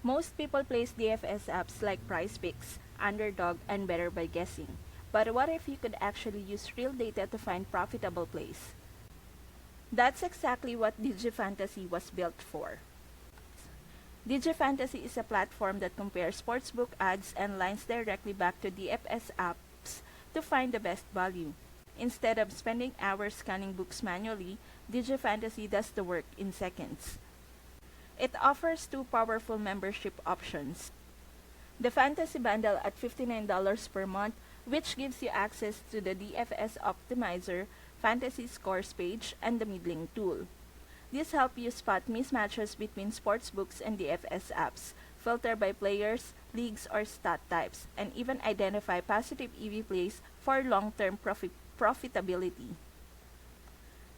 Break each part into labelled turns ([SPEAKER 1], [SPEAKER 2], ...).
[SPEAKER 1] Most people place DFS apps like PrizePicks, Underdog, and Better by guessing. But what if you could actually use real data to find profitable plays? That's exactly what DigiFantasy was built for. DigiFantasy is a platform that compares sportsbook odds and lines directly back to DFS apps to find the best value. Instead of spending hours scanning books manually, DigiFantasy does the work in seconds. It offers two powerful membership options. The Fantasy Bundle at $59 per month, which gives you access to the DFS Optimizer, Fantasy Scores page, and the Middling tool. These help you spot mismatches between sportsbooks and DFS apps, filter by players, leagues, or stat types, and even identify positive EV plays for long-term profitability.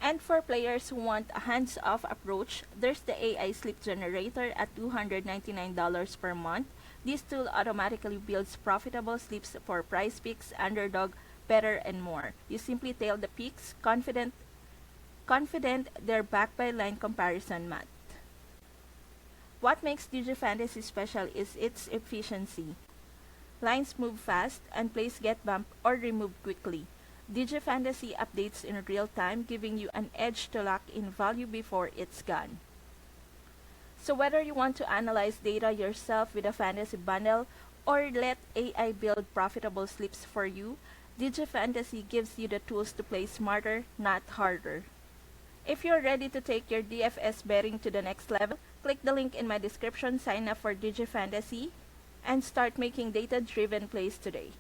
[SPEAKER 1] And for players who want a hands-off approach, there's the AI Slip Generator at $299 per month. This tool automatically builds profitable slips for PrizePicks, Underdog, Better, and more. You simply tail the picks, confident they're backed by line comparison math. What makes DigiFantasy special is its efficiency. Lines move fast and plays get bumped or removed quickly. DigiFantasy updates in real time, giving you an edge to lock in value before it's gone. So whether you want to analyze data yourself with a fantasy bundle or let AI build profitable slips for you, DigiFantasy gives you the tools to play smarter, not harder. If you're ready to take your DFS betting to the next level, click the link in my description, sign up for DigiFantasy, and start making data-driven plays today.